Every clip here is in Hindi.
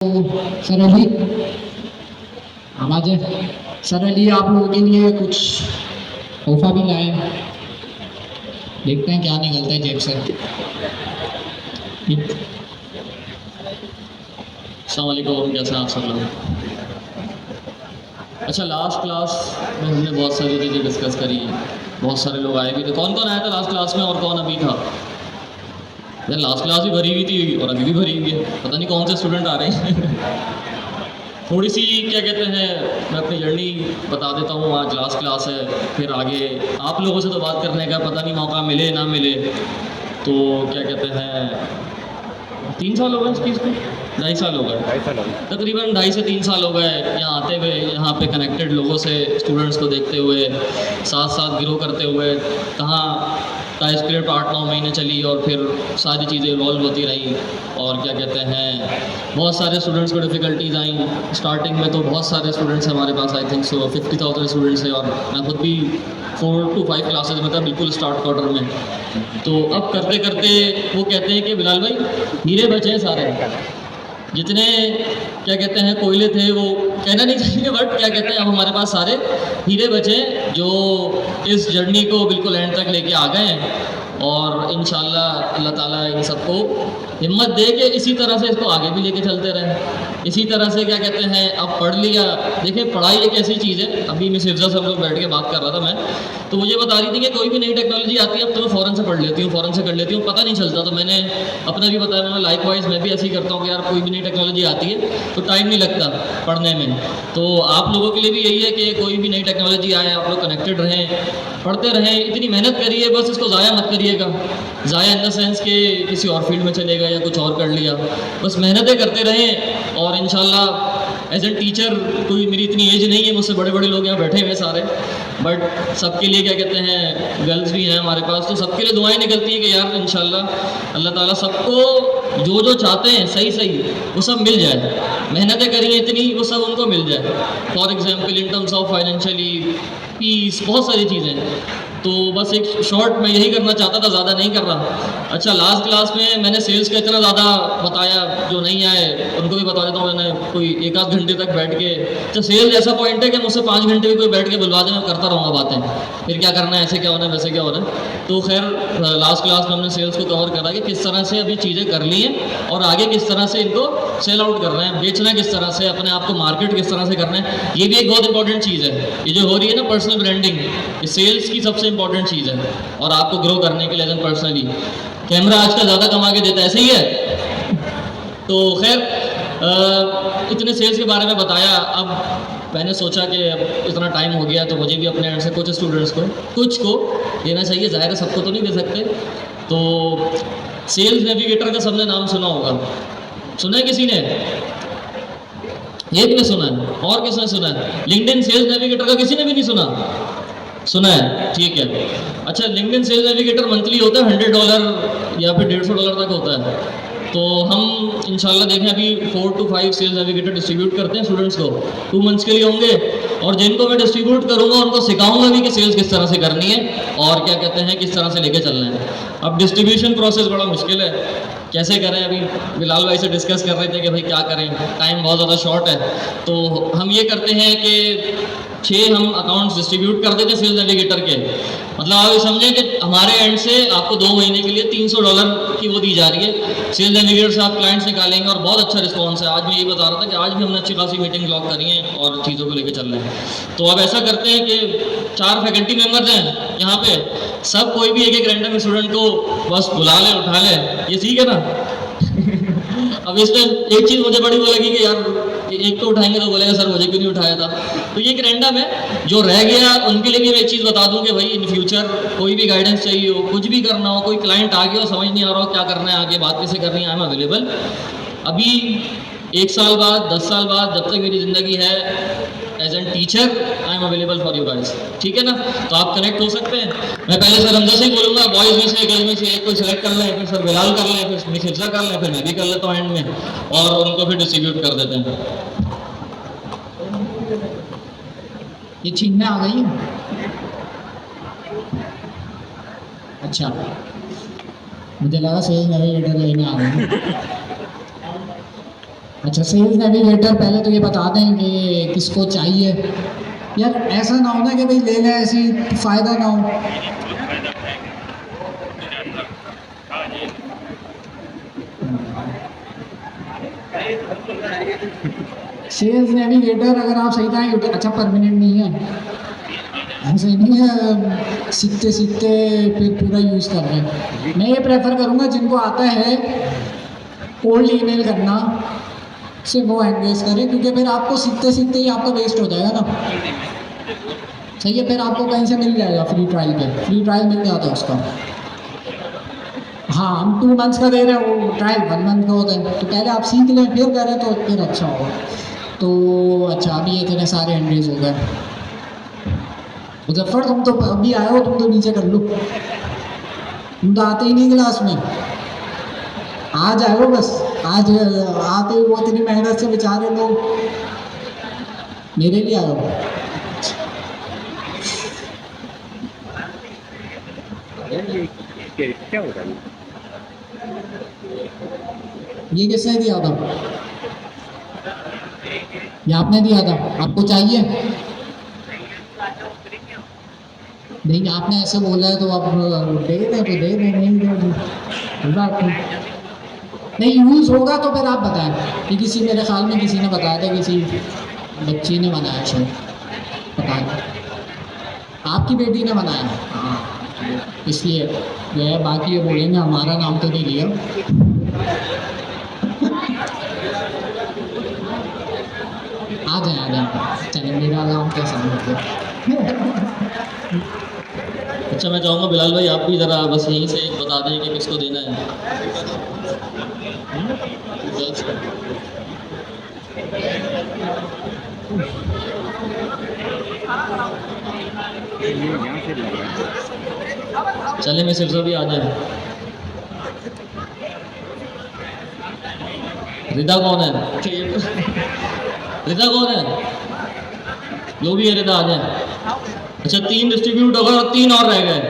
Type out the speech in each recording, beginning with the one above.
सर अली आवाज़ है। सर अली आप लोगों के लिए कुछ तोहफा भी लाए हैं, देखते हैं क्या निकलता है जेब से। ठीक। अस्सलाम वालेकुम, कैसे हैं आप सब लोग। अच्छा, लास्ट क्लास में हमने बहुत सारी चीज़ें डिस्कस करी, बहुत सारे लोग आए भी थे। कौन कौन आया था लास्ट क्लास में और कौन अभी था? यार लास्ट क्लास भी भरी हुई थी और अभी भी भरी हुई है, पता नहीं कौन से स्टूडेंट आ रहे हैं। थोड़ी सी क्या कहते हैं, मैं अपनी जर्नी बता देता हूँ। आज लास्ट क्लास है, फिर आगे आप लोगों से तो बात करने का पता नहीं मौका मिले ना मिले। तो क्या कहते हैं, 3 साल हो गए इस चीज़ को, 2.5 साल हो गए, तकरीबन 2.5 से 3 साल हो गए यहाँ आते हुए, यहाँ पे कनेक्टेड लोगों से, स्टूडेंट्स को देखते हुए, साथ साथ ग्रो करते हुए। कहाँ टाइप स्क्रिप्ट 8-9 महीने चली और फिर सारी चीज़ें इवॉल्व होती रही। और क्या कहते हैं, बहुत सारे स्टूडेंट्स को डिफ़िकल्टीज आई। स्टार्टिंग में तो बहुत सारे स्टूडेंट्स हमारे पास, आई थिंक सो 50,000 स्टूडेंट्स हैं, और मैं खुद भी 4 to 5 क्लासेज में था, बिल्कुल स्टार्ट क्वार्टर में। तो अब करते करते वो कहते हैं कि बिलाल भाई हीरे बचे हैं सारे, जितने क्या कहते हैं कोयले थे, वो कहना नहीं चाहिए बट क्या कहते हैं, अब हमारे पास सारे हीरे बचे जो इस जर्नी को बिल्कुल एंड तक लेके आ गए हैं। और इंशाल्लाह अल्लाह ताला इन सबको हिम्मत दे के इसी तरह से इसको आगे भी लेके चलते रहें। इसी तरह से क्या कहते हैं, अब पढ़ लिया। देखिए पढ़ाई एक ऐसी चीज़ है, अभी मिस हिफ्जा सब लोग बैठ के बात कर रहा था मैं, तो मुझे बता रही थी कि कोई भी नई टेक्नोलॉजी आती है अब तो मैं फ़ौरन से पढ़ लेती हूँ, फ़ौरन से कर लेती हूँ, पता नहीं चलता। तो मैंने अपना भी बताया, मैंने लाइक वाइज मैं भी ऐसे ही करता हूँ कि यार कोई भी नई टेक्नोलॉजी आती है तो टाइम नहीं लगता पढ़ने में। तो आप लोगों के लिए भी यही है कि कोई भी नई टेक्नोलॉजी आए आप लोग कनेक्टेड रहें, पढ़ते रहें, इतनी मेहनत करिए, बस इसको ज़ाया मत करिएगा। ज़ाया इन द सेंस कि किसी और फील्ड में चलेगा या कुछ और कर लिया, बस मेहनतें करते रहें। और इंशाल्लाह एज ए टीचर, कोई मेरी इतनी एज नहीं है, मुझसे बड़े बड़े लोग यहाँ बैठे हुए हैं सारे, बट सबके लिए क्या कहते हैं, गर्ल्स भी हैं हमारे पास, तो सबके लिए दुआएं निकलती हैं कि यार इंशाल्लाह अल्लाह ताला सबको जो जो चाहते हैं सही सही वो सब मिल जाए। मेहनतें करिए इतनी, वो सब उनको मिल जाए। For example in terms of financially peace, बहुत सारी चीज़ें। तो बस एक शॉर्ट मैं यही करना चाहता था, ज़्यादा नहीं कर रहा। अच्छा, लास्ट क्लास में मैंने सेल्स का इतना ज़्यादा बताया, जो नहीं आए उनको भी बता देता हूँ। मैंने कोई 1-8 घंटे तक बैठ के, अच्छा सेल्स ऐसा पॉइंट है कि मुझसे 5 घंटे भी कोई बैठ के बुलवा दे, मैं करता रहूँगा बातें, फिर क्या करना है, ऐसे क्या होना है, वैसे क्या होना है। तो खैर लास्ट क्लास में हमने सेल्स को कवर करा कि किस तरह से अभी चीज़ें कर ली हैं और आगे किस तरह से इनको सेल आउट करना है, बेचना किस तरह से, अपने आप को मार्केट किस तरह से करना है। ये भी एक बहुत इंपॉर्टेंट चीज़ है, ये जो हो रही है ना पर्सनल ब्रांडिंग, ये सेल्स की सबसे इंपॉर्टेंट चीज़ है। और आपको ग्रो करने के लिए एज पर्सनली, कैमरा आजकल ज़्यादा कमा के देता है, सही है। तो खैर इतने सेल्स के बारे में बताया। अब मैंने सोचा कि अब इतना टाइम हो गया तो मुझे भी अपने एंड से कुछ स्टूडेंट्स को, कुछ को देना चाहिए, ज़ाहिर है सबको तो नहीं दे सकते। तो सेल्स नेविगेटर का सबने नाम सुना होगा, सुना है किसी ने? एक ने सुना है, और किसने सुना है? लिंक्डइन सेल्स नेविगेटर का किसी ने भी नहीं सुना? सुना है, ठीक है। अच्छा, लिंक्डइन सेल्स नेविगेटर मंथली होता है $100 या फिर $150 तक होता है। तो हम इंशाल्लाह देखें, अभी 4 to 5 सेल्स नेविगेटर डिस्ट्रीब्यूट करते हैं स्टूडेंट्स को, 2 मंथ्स के लिए होंगे। और जिनको मैं डिस्ट्रीब्यूट करूँगा उनको सिखाऊंगा भी कि सेल्स किस तरह से करनी है और क्या कहते हैं किस तरह से लेके चलना है। अब डिस्ट्रीब्यूशन प्रोसेस बड़ा मुश्किल है, कैसे करें। अभी बिलाल भाई से डिस्कस कर रहे थे कि भाई क्या करें, टाइम बहुत ज़्यादा शॉर्ट है। तो हम ये करते हैं कि 6 हम अकाउंट्स डिस्ट्रीब्यूट कर देते हैं सेल्स नेविगेटर के। मतलब आप ये समझें कि हमारे एंड से आपको 2 महीने के लिए $300 की वो दी जा रही है। सेल्स नेविगेटर से आप क्लाइंट्स निकालेंगे और बहुत अच्छा रिस्पॉन्स है। आज मैं ये बता रहा था कि आज भी हमने अच्छी खासी मीटिंग लॉक करी है और चीज़ों को लेकर चल रहे हैं। तो अब ऐसा करते हैं कि 4 फैकल्टी मेम्बर्स हैं यहाँ पे, सब कोई भी एक रैंडम स्टूडेंट को बस बुला ले, उठा ले, ये ठीक है ना। अब इसमें एक चीज़ मुझे बड़ी वो लगी कि यार एक को उठाएंगे तो बोलेगा सर मुझे क्यों नहीं उठाया था। तो ये एक रैंडम है, जो रह गया उनके लिए भी मैं एक चीज़ बता दूं कि भाई इन फ्यूचर कोई भी गाइडेंस चाहिए हो, कुछ भी करना हो, कोई क्लाइंट आ गया हो समझ नहीं आ रहा हो क्या करना है आगे, बात कैसे करनी है, आई एम अवेलेबल। अभी 1 साल बाद, 10 साल बाद, जब तक मेरी ज़िंदगी है as an teacher, I am available for you guys, ठीक है ना। तो आप कनेक्ट हो सकते हैं। मैं पहले सर हमजा से ही बोलूँगा, बॉयज़ में से गर्ल्स में से एक को सिलेक्ट कर लें, फिर सर बिलाल कर लें, फिर मिस हिफ्जा कर लें, फिर मैं भी कर लेता हूँ एंड में, और उनको फिर डिस्ट्रीब्यूट कर देते हैं। ये छीनने आ गई है। अच्छा, मुझे लगा सेल्स नेविगेटर लेने आ गई। अच्छा, सेल्स नेविगेटर, पहले तो ये बता दें कि किसको चाहिए। यार ऐसा ना हो ना कि भाई ले लें, ऐसी फ़ायदा ना हो। सेल्स नेविगेटर अगर आप सही कहें, अच्छा परमानेंट नहीं है, ऐसे नहीं है सीखते सीखते फिर पूरा यूज़ कर रहे हैं। मैं ये प्रेफर करूँगा जिनको आता है कोल्ड ईमेल करना, सिर्फ वो एंगेज करें, क्योंकि फिर आपको सीखते सीखते ही आपका वेस्ट हो जाएगा ना। सही है, फिर आपको कहीं से मिल जाएगा फ्री ट्रायल पे, फ्री ट्रायल मिल जाता है उसका। हाँ, हम 2 मंथ्स का दे रहे हैं, वो ट्रायल 1 मंथ का होता है, तो पहले आप सीख लें फिर करें तो फिर अच्छा होगा। तो अच्छा, अभी ये इतने सारे एंट्रीज हो गए। मुजफ्फर तुम तो अभी आए हो, तुम तो नीचे कर लो, तुम तो आते ही नहीं क्लास में। आ जाओ बस, आज आते ही वो इतनी मेहनत से बेचारे लोग मेरे लिए आए हो। क्या हो रहा है? ये किसने दिया था? ये आपने दिया था, आपको चाहिए? नहीं, आपने ऐसे बोला है तो आप दे दें तो दे दें, नहीं दे दें कोई बात नहीं। यूज़ होगा तो फिर आप बताएं कि किसी, मेरे ख्याल में किसी ने बताया था, किसी बच्ची ने बनाया शायद, पता नहीं, आपकी बेटी ने बनाया। हाँ, इसलिए जो है, बाकी ये बोलेंगे हमारा नाम तो नहीं लिया। आ जाए चलिए, मेरा नाम कैसा है। अच्छा, मैं चाहूँगा बिलाल भाई आप भी ज़रा बस यहीं से एक बता दें कि किसको देना है। गर्ल्स को। ये यहाँ से लग रहा है। चले मैं सिर्फ भी आ जाए। रिदा कौन है? रिदा कौन है? जो भी है रिदा आ जाए। अच्छा, 3 डिस्ट्रीब्यूट हो गए और 3 और रह गए।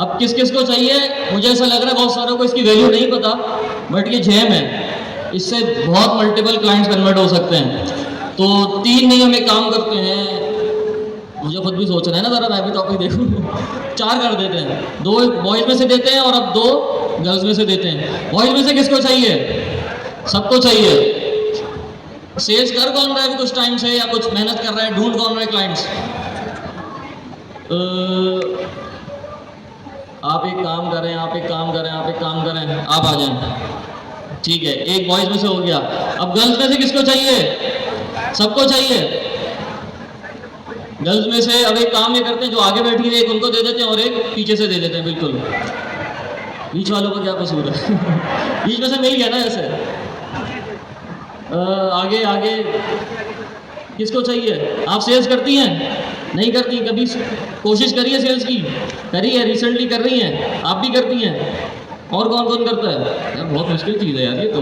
अब किस किस को चाहिए? मुझे ऐसा लग रहा है बहुत सारों को इसकी वैल्यू नहीं पता, बट ये जेम है, इससे बहुत मल्टीपल क्लाइंट्स कन्वर्ट हो सकते हैं। तो 3 नहीं, हम एक काम करते हैं, मुझे खुद भी सोचना है ना ज़रा, मैं भी टॉपिक देखूँ। 4 कर देते हैं, 2 बॉयज़ में से देते हैं और अब 2 गर्ल्स में से देते हैं। बॉयज़ में से किसको चाहिए? सबको चाहिए। सेल्स कर कौन रहा है अभी कुछ टाइम से, या कुछ मेहनत कर रहा है, ढूंढ कौन रहा है क्लाइंट्स? आप एक काम करें, आप एक काम करें, आप एक काम करें, आप आ जाएं। ठीक है, एक बॉयज में से हो गया। अब गर्ल्स में से किसको चाहिए? सबको चाहिए। गर्ल्स में से अब एक काम ये करते हैं, जो आगे बैठी है एक उनको दे देते हैं और एक पीछे से दे देते हैं। बिल्कुल, बीच वालों को क्या कसूर है? बीच में से मिल गया ना ऐसे। आगे आगे किसको चाहिए? आप सेल्स करती हैं? नहीं करती? कभी कोशिश करी है सेल्स की? करी है, रिसेंटली कर रही हैं, आप भी करती हैं। और कौन कौन करता है? यार बहुत मुश्किल चीज़ है यार ये तो।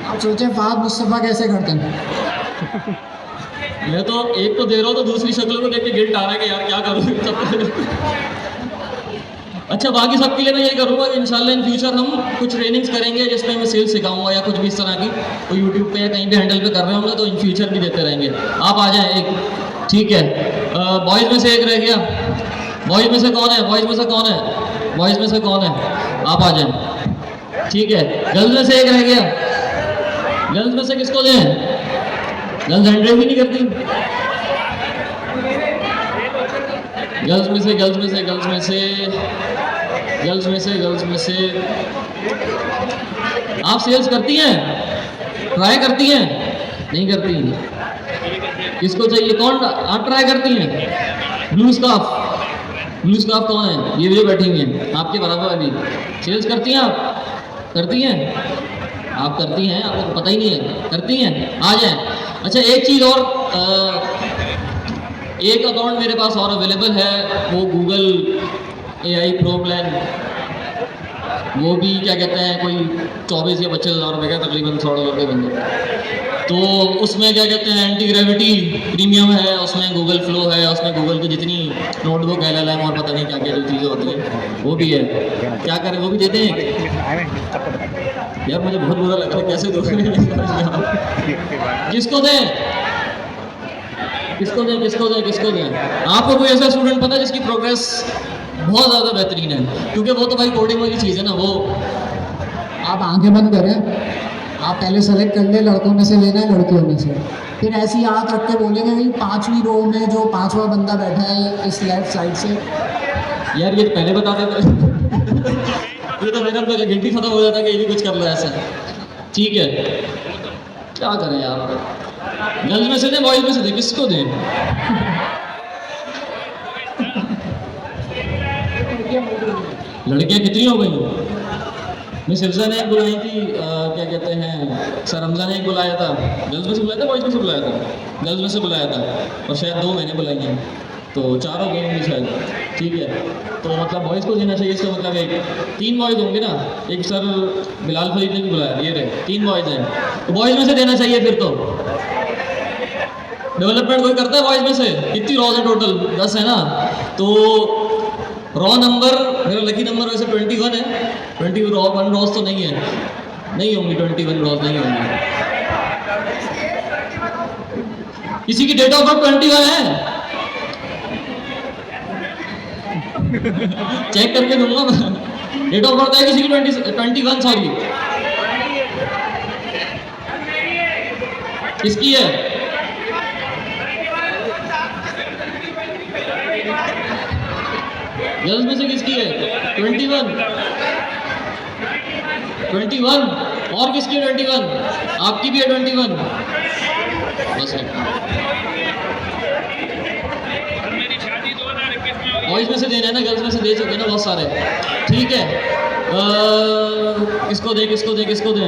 आप सोचें फाद मुस्तफ़ा कैसे करते हैं। मैं तो एक तो दे रहा हूँ, तो दूसरी शक्लों को देख के गिल्ट आ रहा है कि यार क्या करूँ। अच्छा, बाकी सबके लिए मैं ये करूँगा कि इंशाल्लाह इन फ्यूचर हम कुछ ट्रेनिंग्स करेंगे जिसमें मैं सेल्स सिखाऊंगा या कुछ भी इस तरह की, तो यूट्यूब पे या कहीं भी हैंडल पे कर रहे होंगे, तो इन फ्यूचर भी देते रहेंगे। आप आ जाएं एक, ठीक है। बॉयज़ में से एक रह गया। बॉयज़ में से कौन है? बॉयज़ में से कौन है? बॉयज़ में से कौन है? आप आ जाएं, ठीक है। गर्ल्स में से एक रह गया। गर्ल्स में से किसको दें? गर्ल्स हैंड रेज भी नहीं करती। गर्ल्स में से, गर्ल्स में से, गर्ल्स में से, गर्ल्स में से, गर्ल्स में से आप सेल्स करती हैं? ट्राई करती हैं? नहीं करती। किसको चाहिए? कौन आप ट्राई करती हैं? Blue scarf. ब्लू स्कार्फ कौन है? ये भी बैठी हुई हैं आपके बराबर वाली। सेल्स करती हैं आप? करती हैं? आप करती हैं, आपको पता ही नहीं है। करती हैं? आ जाएं। अच्छा, एक चीज़ और, एक अकाउंट मेरे पास और अवेलेबल है, वो गूगल AI प्रो प्लान, वो भी क्या कहते हैं कोई 24 या 25 हज़ार रुपये का, तकरीबन 100 डॉलर के बंदे। तो उसमें क्या कहते हैं एंटी ग्रेविटी प्रीमियम है, उसमें गूगल फ्लो है, उसमें गूगल की जितनी नोटबुक LLM और पता नहीं क्या क्या जो चीज़ें होती हैं वो भी है। क्या करें, वो भी देते हैं। यार मुझे बहुत बुरा लग रहा है, कैसे दोगे? इसके बाद किसको दें? किसको दें? किसको दें? किसको दें? आपको कोई ऐसा स्टूडेंट पता है जिसकी प्रोग्रेस बहुत ज़्यादा बेहतरीन है? क्योंकि वो तो भाई कोडिंग वाली चीज़ है ना, वो आप आंखें बंद करें, आप पहले सेलेक्ट कर ले लड़कों में से लेना है लड़कियों में से, फिर ऐसी हाथ रख के बोलेंगे भाई 5वीं रो में जो 5वां बंदा बैठा है इस लेफ्ट साइड से। यार ये तो पहले बता देते। ये तो मेरा तो घंटी खत्म हो जाता कि ये भी कुछ कर लो ऐसा। ठीक है, क्या करें यार? गर्ल्स में से दें बॉयज में से दें, किसको दें? लड़कियां कितनी हो गई? मिस हिफ्जा ने एक बुलाई थी, क्या कहते हैं, सर हमजा ने एक बुलाया था। गर्ल्स में से बुलाया था, बॉयज में से बुलाया था? गर्ल्स में से बुलाया था, और शायद 2 महीने बुलाई हैं, तो 4 हो गई होंगी शायद। ठीक है, तो मतलब बॉयज़ को देना चाहिए, इसका मतलब एक 3 बॉयज़ होंगे ना। एक सर बिलाल फरीद ने भी बुलाया, ये रहे 3 बॉयज़ हैं, तो बॉयज़ में से देना चाहिए फिर तो। डेवलपमेंट कोई करता है बॉयज़ में से? कितनी रॉज है टोटल? 10 है ना, तो रॉ नंबर, मेरा लकी नंबर वैसे 21 है। 21 रॉज तो नहीं है, नहीं होंगी 21 रॉज, नहीं होंगी। किसी की डेट ऑफ बर्थ 21 है? चेक करके दूंगा मैं। डेट ऑफ बर्थ है किसी की 21, सॉरी। किसकी है? गर्ल्स में से किसकी है? 21 और किसकी है 21? आपकी भी है 21? बस है। बॉयज में से देना है ना, गर्ल्स में से दे चुके ना बहुत सारे। ठीक है, किसको दे? किसको दे? किसको दे?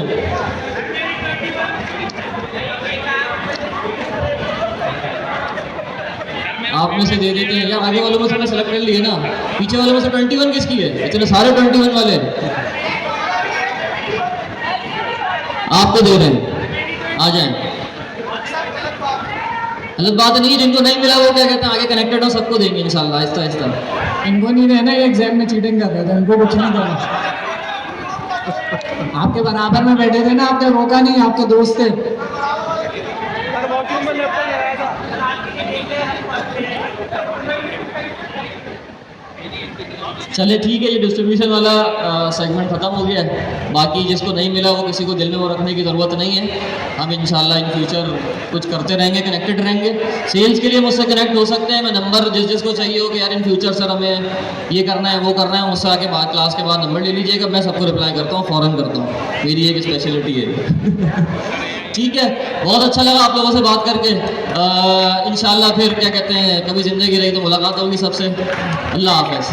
आप में से दे देते हैं यार। आगे वालों में से मैं सेलेक्ट कर लिए ना, पीछे वालों में से 21 किसकी है? इतने सारे 21 वाले आपको दे रहे हैं, आ जाएं। गलत बात नहीं है, जिनको नहीं मिला वो क्या कहते हैं आगे कनेक्टेड हो, सबको देंगे इंशाल्लाह आहिस्ता आहिस्ता। इनको नहीं देना, ये एग्जाम में चीटिंग कर रहे थे, इनको कुछ नहीं देना। आपके बराबर में बैठे थे ना, आपने रोका नहीं, आपके दोस्त थे। चले ठीक है, ये डिस्ट्रीब्यूशन वाला सेगमेंट ख़त्म हो गया है। बाकी जिसको नहीं मिला वो किसी को दिल में वो रखने की ज़रूरत नहीं है। हम इंशाल्लाह इन फ्यूचर कुछ करते रहेंगे, कनेक्टेड रहेंगे। सेल्स के लिए मुझसे कनेक्ट हो सकते हैं, मैं नंबर जिसको चाहिए हो कि यार इन फ्यूचर सर हमें ये करना है वो करना है, मुझसे आके बाद क्लास के बाद नंबर ले लीजिएगा, मैं सबको रिप्लाई करता हूँ, फ़ौरन करता हूँ, मेरी एक स्पेशलिटी है। ठीक है, बहुत अच्छा लगा आप लोगों से बात करके। इंशाल्लाह फिर क्या कहते हैं कभी ज़िंदगी रही तो मुलाकात होगी सबसे। अल्लाह हाफ़िज़।